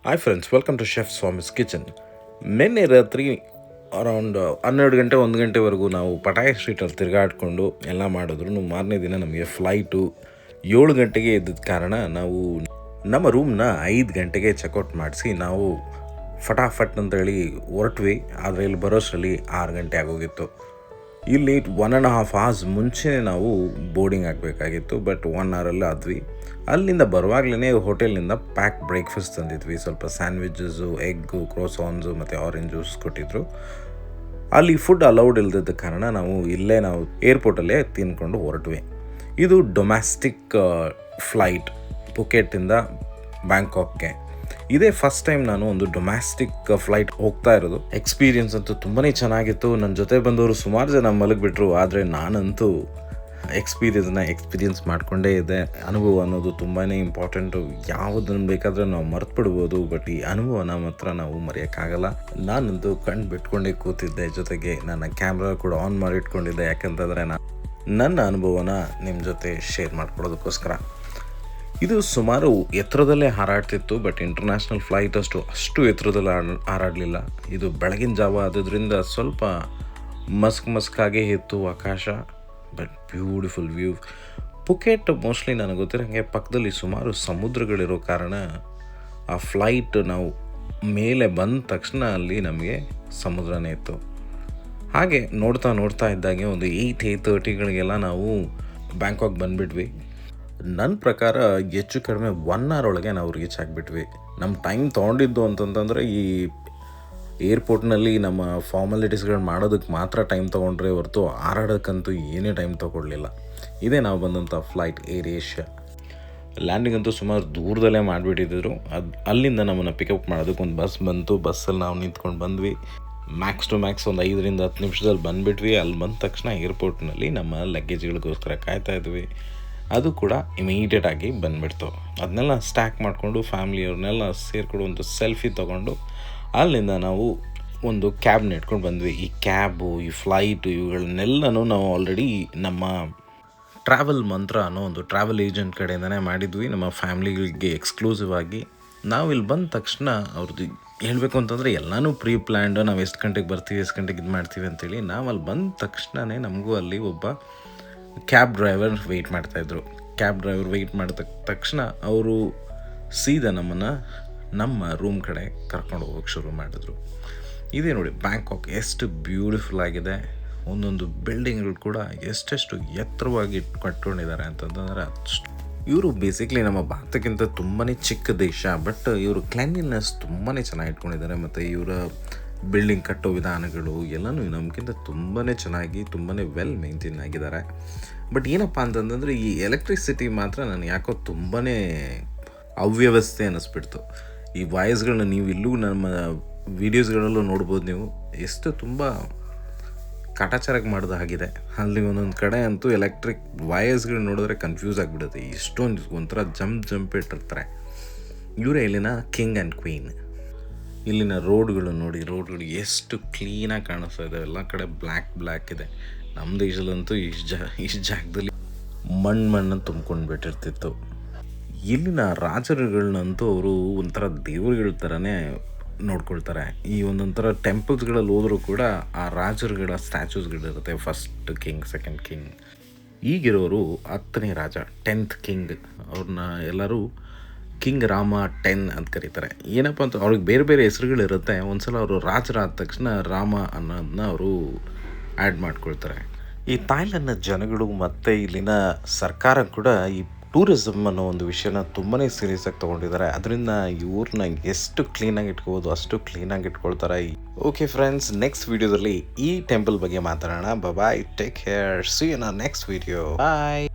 Hi friends, welcome to chef Swami's kitchen. ನಿನ್ನೆ ರಾತ್ರಿ around 12 ಗಂಟೆ 1 ಗಂಟೆವರೆಗೂ ನಾವು ಪಟಾಯ ಸ್ಟ್ರೀಟಲ್ಲಿ ತಿರುಗಾಡಿಕೊಂಡು ಎಲ್ಲ ಮಾಡಿದ್ರು. ಮಾರನೇ ದಿನ ನಮಗೆ ಫ್ಲೈಟು 7 ಗಂಟೆಗೆ ಇದ್ದಿದ್ದ ಕಾರಣ ನಾವು ನಮ್ಮ ರೂಮ್ನ 5 ಗಂಟೆಗೆ ಚೆಕ್ಔಟ್ ಮಾಡಿಸಿ ನಾವು ಫಟಾಫಟ್ ಅಂತೇಳಿ ಹೊರಟ್ವಿ. ಆದರೆ ಇಲ್ಲಿ ಬರೋಷ್ಟರಲ್ಲಿ 6 ಗಂಟೆ ಆಗೋಗಿತ್ತು. ಇಲ್ಲಿ 1.5 hours ಮುಂಚೆ ನಾವು ಬೋರ್ಡಿಂಗ್ ಆಗಬೇಕಾಗಿತ್ತು. ಬಟ್ 1 ಅವರಲ್ಲಿ ಆದ್ವಿ. ಅಲ್ಲಿಂದ ಬರುವಾಗಲೇ ಹೋಟೆಲ್ನಿಂದ ಪ್ಯಾಕ್ ಬ್ರೇಕ್ಫಾಸ್ಟ್ ತಂದಿದ್ವಿ. ಸ್ವಲ್ಪ ಸ್ಯಾಂಡ್ವಿಚಸ್ಸು, ಎಗ್ಗು, ಕ್ರೋಸಾನ್ಸು ಮತ್ತು ಆರೆಂಜ್ ಜ್ಯೂಸ್ ಕೊಟ್ಟಿದ್ದರು. ಅಲ್ಲಿ ಫುಡ್ ಅಲೌಡ್ ಇಲ್ಲದಿದ್ದ ಕಾರಣ ನಾವು ಏರ್ಪೋರ್ಟಲ್ಲೇ ತಿಂದ್ಕೊಂಡು ಹೊರಟ್ವಿ. ಇದು ಡೊಮ್ಯಾಸ್ಟಿಕ್ ಫ್ಲೈಟ್ ಪುಕೆಟಿಂದ ಬ್ಯಾಂಕಾಕ್ಗೆ. ಇದೇ ಫಸ್ಟ್ ಟೈಮ್ ನಾನು ಒಂದು ಡೊಮ್ಯಾಸ್ಟಿಕ್ ಫ್ಲೈಟ್ ಹೋಗ್ತಾ ಇರೋದು. ಎಕ್ಸ್ಪೀರಿಯನ್ಸ್ ಅಂತೂ ತುಂಬಾ ಚೆನ್ನಾಗಿತ್ತು. ನನ್ನ ಜೊತೆ ಬಂದವರು ಸುಮಾರು ಜನ ಮಲಗಿಬಿಟ್ರು. ಆದರೆ ನಾನಂತೂ ಎಕ್ಸ್ಪೀರಿಯನ್ಸ್ ಮಾಡಿಕೊಂಡೇ ಇದೆ. ಅನುಭವ ಅನ್ನೋದು ತುಂಬಾ ಇಂಪಾರ್ಟೆಂಟು. ಯಾವುದನ್ನು ಬೇಕಾದರೆ ನಾವು ಮರ್ತು ಬಿಡ್ಬೋದು, ಬಟ್ ಈ ಅನುಭವನ ಮಾತ್ರ ನಾವು ಮರೆಯೋಕ್ಕಾಗಲ್ಲ. ನಾನಂತೂ ಕಣ್ಣು ಬಿಟ್ಕೊಂಡೇ ಕೂತಿದ್ದೆ. ಜೊತೆಗೆ ನನ್ನ ಕ್ಯಾಮ್ರಾ ಕೂಡ ಆನ್ ಮಾಡಿ ಇಟ್ಕೊಂಡಿದ್ದೆ, ಯಾಕಂತಂದರೆ ನನ್ನ ಅನುಭವನ ನಿಮ್ಮ ಜೊತೆ ಶೇರ್ ಮಾಡ್ಕೊಡೋದಕ್ಕೋಸ್ಕರ. ಇದು ಸುಮಾರು ಎತ್ತರದಲ್ಲೇ ಹಾರಾಡ್ತಿತ್ತು. ಬಟ್ ಇಂಟರ್ನ್ಯಾಷನಲ್ ಫ್ಲೈಟ್ ಅಷ್ಟು ಎತ್ತರದಲ್ಲಿ ಹಾರಾಡಲಿಲ್ಲ. ಇದು ಬೆಳಗಿನ ಜಾವ ಆದದ್ರಿಂದ ಸ್ವಲ್ಪ ಮಸ್ಕಾಗೇ ಇತ್ತು ಆಕಾಶ. But beautiful view. Phuket mostly ನನಗೆ ಗೊತ್ತಿರೋಂಗೆ ಪಕ್ಕದಲ್ಲಿ ಸುಮಾರು ಸಮುದ್ರಗಳಿರೋ ಕಾರಣ ಆ ಫ್ಲೈಟ್ ನಾವು ಮೇಲೆ ಬಂದ ತಕ್ಷಣ ಅಲ್ಲಿ ನಮಗೆ ಸಮುದ್ರನೇ ಇತ್ತು. ಹಾಗೆ ನೋಡ್ತಾ ಇದ್ದಾಗೆ ಒಂದು 8:30ಗಳಿಗೆಲ್ಲ ನಾವು ಬ್ಯಾಂಕಾಕ್ ಬಂದುಬಿಟ್ವಿ. ನನ್ನ ಪ್ರಕಾರ ಹೆಚ್ಚು ಕಡಿಮೆ 1 hour ಒಳಗೆ ನಾವು ರೀಚ್ ಆಗಿಬಿಟ್ವಿ. ನಮ್ಮ ಟೈಮ್ ತೊಗೊಂಡಿದ್ದು ಅಂತಂತಂದರೆ ಈ ಏರ್ಪೋರ್ಟ್ನಲ್ಲಿ ನಮ್ಮ ಫಾರ್ಮಾಲಿಟೀಸ್ಗಳು ಮಾಡೋದಕ್ಕೆ ಮಾತ್ರ ಟೈಮ್ ತೊಗೊಂಡ್ರೆ ಹೊರತು ಹಾರಾಡೋಕ್ಕಂತೂ ಏನೇ ಟೈಮ್ ತೊಗೊಳ್ಲಿಲ್ಲ. ಇದೇ ನಾವು ಬಂದಂಥ ಫ್ಲೈಟ್ ಏರ್ ಏಷ್ಯಾ. ಲ್ಯಾಂಡಿಂಗ್ ಅಂತೂ ಸುಮಾರು ದೂರದಲ್ಲೇ ಮಾಡಿಬಿಟ್ಟಿದ್ರು. ಅಲ್ಲಿಂದ ನಮ್ಮನ್ನು ಪಿಕಪ್ ಮಾಡೋದಕ್ಕೆ ಒಂದು ಬಸ್ ಬಂತು. ಬಸ್ಸಲ್ಲಿ ನಾವು ನಿಂತ್ಕೊಂಡು ಬಂದ್ವಿ. ಮ್ಯಾಕ್ಸ್ ಟು ಮ್ಯಾಕ್ಸ್ ಒಂದು 5ರಿಂದ 10 ನಿಮಿಷದಲ್ಲಿ ಬಂದುಬಿಟ್ವಿ. ಅಲ್ಲಿ ಬಂದ ತಕ್ಷಣ ಏರ್ಪೋರ್ಟ್ನಲ್ಲಿ ನಮ್ಮ ಲಗೇಜ್ಗಳಿಗೋಸ್ಕರ ಕಾಯ್ತಾ ಇದ್ವಿ. ಅದು ಕೂಡ ಇಮಿಡಿಯೇಟಾಗಿ ಬಂದುಬಿಡ್ತು. ಅದನ್ನೆಲ್ಲ ಸ್ಟ್ಯಾಕ್ ಮಾಡಿಕೊಂಡು ಫ್ಯಾಮ್ಲಿಯವ್ರನ್ನೆಲ್ಲ ಸೇರಿಕೊಂಡು ಒಂದು ಸೆಲ್ಫಿ ತೊಗೊಂಡು ಅಲ್ಲಿಂದ ನಾವು ಒಂದು ಕ್ಯಾಬ್ನ ಇಟ್ಕೊಂಡು ಬಂದ್ವಿ. ಈ ಕ್ಯಾಬು, ಈ ಫ್ಲೈಟು, ಇವುಗಳನ್ನೆಲ್ಲನೂ ನಾವು ಆಲ್ರೆಡಿ ನಮ್ಮ ಟ್ರಾವೆಲ್ ಮಂತ್ರ ಅನ್ನೋ ಒಂದು ಟ್ರಾವೆಲ್ ಏಜೆಂಟ್ ಕಡೆಯಿಂದನೇ ಮಾಡಿದ್ವಿ. ನಮ್ಮ ಫ್ಯಾಮ್ಲಿಗಳಿಗೆ ಎಕ್ಸ್ಕ್ಲೂಸಿವ್ ಆಗಿ. ನಾವು ಇಲ್ಲಿ ಬಂದ ತಕ್ಷಣ ಅವ್ರದ್ದು ಹೇಳಬೇಕು ಅಂತಂದರೆ ಎಲ್ಲನೂ ಪ್ರೀ ಪ್ಲ್ಯಾಂಡ್. ನಾವು ಎಷ್ಟು ಗಂಟೆಗೆ ಬರ್ತೀವಿ, ಎಷ್ಟು ಗಂಟೆಗೆ ಇದು ಮಾಡ್ತೀವಿ ಅಂತೇಳಿ. ನಾವು ಅಲ್ಲಿ ಬಂದ ತಕ್ಷಣವೇ ನಮಗೂ ಅಲ್ಲಿ ಒಬ್ಬ ಕ್ಯಾಬ್ ಡ್ರೈವರ್ ವೆಯ್ಟ್ ಮಾಡ್ತಾಯಿದ್ರು. ಕ್ಯಾಬ್ ಡ್ರೈವರ್ ವೆಯ್ಟ್ ಮಾಡಿದ ತಕ್ಷಣ ಅವರು ಸೀದಾ ನಮ್ಮನ್ನು ನಮ್ಮ ರೂಮ್ ಕಡೆ ಕರ್ಕೊಂಡು ಹೋಗೋಕ್ಕೆ ಶುರು ಮಾಡಿದ್ರು. ಇದೇ ನೋಡಿ ಬ್ಯಾಂಕಾಕ್ ಎಷ್ಟು ಬ್ಯೂಟಿಫುಲ್ ಆಗಿದೆ. ಒಂದೊಂದು ಬಿಲ್ಡಿಂಗ್ಗಳು ಕೂಡ ಎಷ್ಟೆಷ್ಟು ಎತ್ತರವಾಗಿ ಕಟ್ಕೊಂಡಿದ್ದಾರೆ ಅಂತಂದರೆ ಅಷ್ಟು. ಇವರು ಬೇಸಿಕ್ಲಿ ನಮ್ಮ ಭಾರತಕ್ಕಿಂತ ತುಂಬಾ ಚಿಕ್ಕ ದೇಶ. ಬಟ್ ಇವರು ಕ್ಲೀನ್ಲಿನೆಸ್ ತುಂಬಾ ಚೆನ್ನಾಗಿ ಇಟ್ಕೊಂಡಿದ್ದಾರೆ. ಮತ್ತು ಇವರ ಬಿಲ್ಡಿಂಗ್ ಕಟ್ಟೋ ವಿಧಾನಗಳು ಎಲ್ಲನೂ ನಮಗಿಂತ ತುಂಬಾ ಚೆನ್ನಾಗಿ ತುಂಬಾ ವೆಲ್ ಮೇಂಟೈನ್ ಆಗಿದ್ದಾರೆ. ಬಟ್ ಏನಪ್ಪ ಅಂತಂದರೆ ಈ ಎಲೆಕ್ಟ್ರಿಸಿಟಿ ಮಾತ್ರ ನನಗೆ ಯಾಕೋ ತುಂಬಾ ಅವ್ಯವಸ್ಥೆ ಅನ್ನಿಸ್ಬಿಡ್ತು. ಈ ವಾಯ್ಸ್ಗಳನ್ನ ನೀವು ಇಲ್ಲೂ ನಮ್ಮ ವೀಡಿಯೋಸ್ಗಳಲ್ಲೂ ನೋಡ್ಬೋದು. ನೀವು ಎಷ್ಟು ತುಂಬ ಕಾಟಾಚಾರಕ್ಕೆ ಮಾಡೋದು ಆಗಿದೆ. ಅಲ್ಲಿ ಒಂದೊಂದು ಕಡೆ ಅಂತೂ ಎಲೆಕ್ಟ್ರಿಕ್ ವಾಯರ್ಸ್ಗಳು ನೋಡಿದ್ರೆ ಕನ್ಫ್ಯೂಸ್ ಆಗಿಬಿಡುತ್ತೆ. ಇಷ್ಟೊಂದು ಒಂಥರ ಜಂಪ್ ಇಟ್ಟಿರ್ತಾರೆ. ಇವರೇ ಇಲ್ಲಿನ ಕಿಂಗ್ ಆ್ಯಂಡ್ ಕ್ವೀನ್. ಇಲ್ಲಿನ ರೋಡ್ಗಳು ನೋಡಿ, ರೋಡ್ಗಳು ಎಷ್ಟು ಕ್ಲೀನಾಗಿ ಕಾಣಿಸ್ತಾ ಇದೆ. ಎಲ್ಲ ಕಡೆ ಬ್ಲ್ಯಾಕ್ ಇದೆ. ನಮ್ಮ ದೇಶದಲ್ಲಂತೂ ಇಷ್ಟು ಜಾಗದಲ್ಲಿ ಮಣ್ಣನ್ನು ತುಂಬ್ಕೊಂಡು ಬಿಟ್ಟಿರ್ತಿತ್ತು. ಇಲ್ಲಿನ ರಾಜರುಗಳನ್ನಂತೂ ಅವರು ಒಂಥರ ದೇವರುಗಳ ಥರನೇ ನೋಡ್ಕೊಳ್ತಾರೆ. ಈ ಒಂದೊಂಥರ ಟೆಂಪಲ್ಸ್ಗಳಲ್ಲಿ ಹೋದರೂ ಕೂಡ ಆ ರಾಜರುಗಳ ಸ್ಟ್ಯಾಚ್ಯೂಸ್ಗಳಿರುತ್ತೆ. First king, second king. ಈಗಿರೋರು 10ನೇ ರಾಜ, 10th ಕಿಂಗ್. ಅವ್ರನ್ನ ಎಲ್ಲರೂ ಕಿಂಗ್ ರಾಮ 10 ಅಂತ ಕರೀತಾರೆ. ಏನಪ್ಪ ಅಂತ ಅವ್ರಿಗೆ ಬೇರೆ ಬೇರೆ ಹೆಸರುಗಳಿರುತ್ತೆ. ಒಂದು ಸಲ ಅವರು ರಾಜರಾದ ತಕ್ಷಣ ರಾಮ ಅನ್ನೋದನ್ನ ಅವರು ಆ್ಯಡ್ ಮಾಡ್ಕೊಳ್ತಾರೆ. ಈ ಥಾಯ್ಲೆಂಡ್ನ ಜನಗಳು ಮತ್ತು ಇಲ್ಲಿನ ಸರ್ಕಾರ ಕೂಡ ಈ ಟೂರಿಸಮ್ ಅನ್ನೋ ಒಂದು ವಿಷಯನ ತುಂಬಾ ಸೀರಿಯಸ್ಸಾಗಿ ತೊಗೊಂಡಿದ್ದಾರೆ. ಅದರಿಂದ ಇವ್ರನ್ನ ಎಷ್ಟು ಕ್ಲೀನಾಗಿ ಇಟ್ಕೋಬೋದು ಅಷ್ಟು ಕ್ಲೀನಾಗಿ ಇಟ್ಕೊಳ್ತಾರೆ. ಓಕೆ ಫ್ರೆಂಡ್ಸ್, ನೆಕ್ಸ್ಟ್ ವೀಡಿಯೋದಲ್ಲಿ ಈ ಟೆಂಪಲ್ ಬಗ್ಗೆ ಮಾತಾಡೋಣ. Bye, take care, see you in next video. Bye.